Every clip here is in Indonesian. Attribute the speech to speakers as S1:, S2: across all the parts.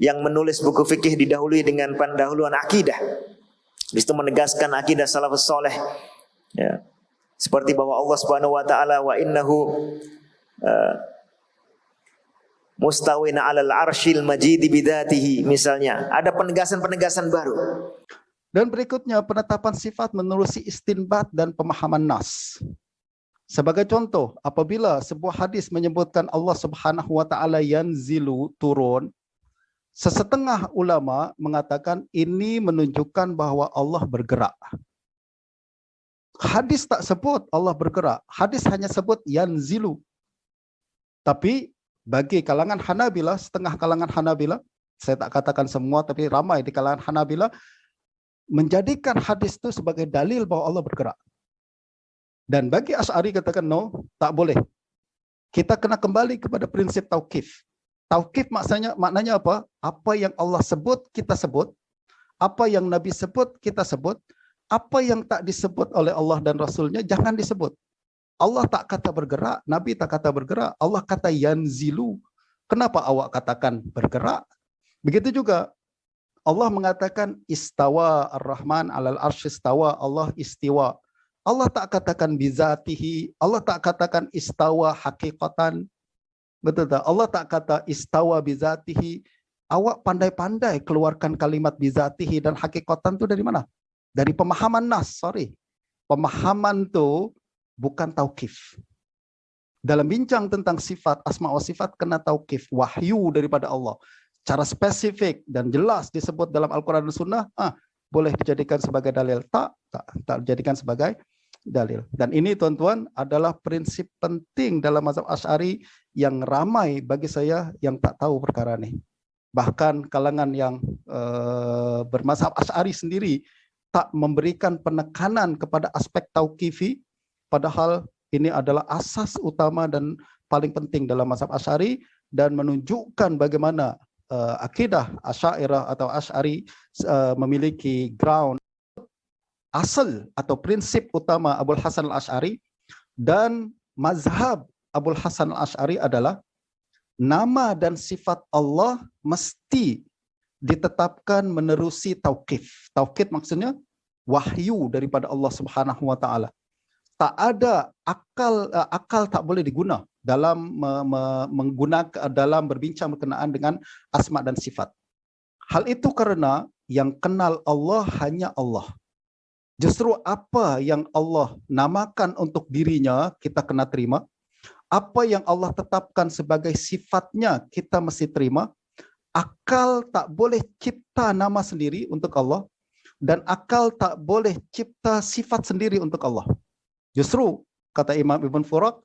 S1: yang menulis buku fikih didahului dengan pendahuluan akidah. Di situ menegaskan akidah salafus saleh. Ya. Seperti bahwa Allah Subhanahu wa taala wa innahu mustawina 'alal 'arsyil majid bidzatihi, misalnya. Ada penegasan-penegasan baru.
S2: Dan berikutnya penetapan sifat menerusi istinbat dan pemahaman nas. Sebagai contoh, apabila sebuah hadis menyebutkan Allah Subhanahu wa taala yanzilu, turun, sesetengah ulama mengatakan ini menunjukkan bahwa Allah bergerak. Hadis tak sebut Allah bergerak, hadis hanya sebut yanzilu. Tapi bagi kalangan Hanabilah, setengah kalangan Hanabilah, saya tak katakan semua tapi ramai di kalangan Hanabilah, menjadikan hadis itu sebagai dalil bahwa Allah bergerak. Dan bagi Asy'ari katakan no, tak boleh. Kita kena kembali kepada prinsip tauqif. Tauqif maknanya apa? Apa yang Allah sebut, kita sebut. Apa yang Nabi sebut, kita sebut. Apa yang tak disebut oleh Allah dan Rasulnya, jangan disebut. Allah tak kata bergerak, Nabi tak kata bergerak. Allah kata yanzilu. Kenapa awak katakan bergerak? Begitu juga Allah mengatakan istawa ar-Rahman alal arsy istawa, Allah istiwa. Allah tak katakan bizatihi, Allah tak katakan istawa hakikatan. Betul tak? Allah tak kata istawa bizatihi. Awak pandai-pandai keluarkan kalimat bizatihi dan hakikatan itu dari mana? Dari pemahaman nas, Pemahaman itu bukan tauqif. Dalam bincang tentang sifat, asma wa sifat kena tauqif, wahyu daripada Allah. Cara spesifik dan jelas disebut dalam Al-Quran dan Sunnah, boleh dijadikan sebagai dalil. Tak dijadikan sebagai dalil. Dan ini tuan-tuan adalah prinsip penting dalam mazhab Asy'ari yang ramai bagi saya yang tak tahu perkara ini. Bahkan kalangan yang bermazhab Asy'ari sendiri tak memberikan penekanan kepada aspek tauqifi, padahal ini adalah asas utama dan paling penting dalam mazhab Asy'ari dan menunjukkan bagaimana akidah Asy'ariyah atau Asy'ari memiliki ground, asal atau prinsip utama Abul Hasan al-Asy'ari, dan mazhab Abul Hasan al-Asy'ari adalah nama dan sifat Allah mesti ditetapkan menerusi tauqif. Tauqif maksudnya wahyu daripada Allah Subhanahu wa taala. Tak ada akal tak boleh diguna dalam menggunakan dalam berbincang berkenaan dengan asma dan sifat. Hal itu karena yang kenal Allah hanya Allah. Justru apa yang Allah namakan untuk dirinya kita kena terima. Apa yang Allah tetapkan sebagai sifatnya kita mesti terima. Akal tak boleh cipta nama sendiri untuk Allah, dan akal tak boleh cipta sifat sendiri untuk Allah. Justru kata Imam Ibn Furak,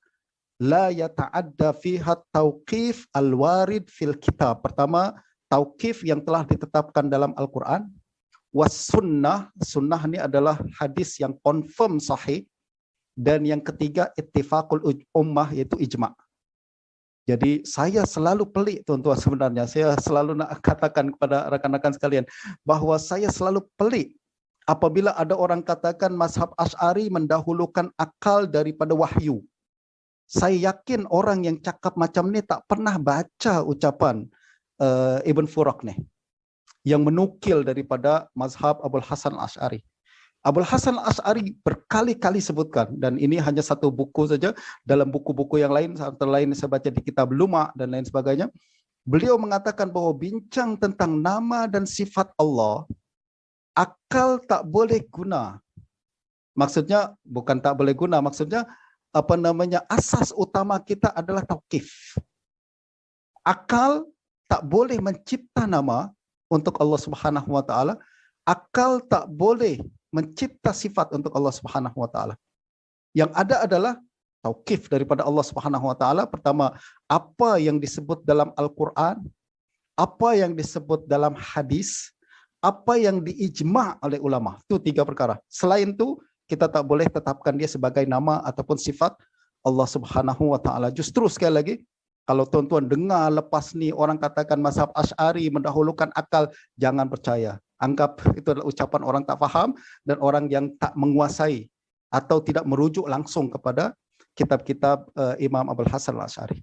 S2: la yata'adda fiha tauqif al-warid fil kitab. Pertama, tauqif yang telah ditetapkan dalam Al-Quran. Was sunnah, sunnah ini adalah hadis yang confirm sahih. Dan yang ketiga, ittifaqul ummah, yaitu ijma'. Jadi saya selalu pelik tuan-tuan sebenarnya. Saya selalu nak katakan kepada rakan-rakan sekalian bahwa saya selalu pelik apabila ada orang katakan mazhab Asy'ari mendahulukan akal daripada wahyu. Saya yakin orang yang cakap macam ni tak pernah baca ucapan Ibn Furak nih, yang menukil daripada mazhab Abul Hasan al-Asy'ari. Abul Hasan al-Asy'ari berkali-kali sebutkan, dan ini hanya satu buku saja, dalam buku-buku yang lain, antara lain saya baca di kitab Luma dan lain sebagainya, beliau mengatakan bahwa bincang tentang nama dan sifat Allah, akal tak boleh guna. Maksudnya, bukan tak boleh guna, maksudnya asas utama kita adalah tauqif. Akal tak boleh mencipta nama untuk Allah Subhanahu wa taala, akal tak boleh mencipta sifat untuk Allah Subhanahu wa taala. Yang ada adalah tauqif daripada Allah Subhanahu wa taala. Pertama, apa yang disebut dalam Al-Qur'an, apa yang disebut dalam hadis, apa yang diijma' oleh ulama. Itu 3 perkara. Selain itu, kita tak boleh tetapkan dia sebagai nama ataupun sifat Allah Subhanahu wa taala. Justru sekali lagi, kalau tuan-tuan dengar lepas ni orang katakan mazhab Asy'ari mendahulukan akal, jangan percaya. Anggap itu adalah ucapan orang tak faham dan orang yang tak menguasai atau tidak merujuk langsung kepada kitab-kitab Imam Abul Hasan al-Asy'ari.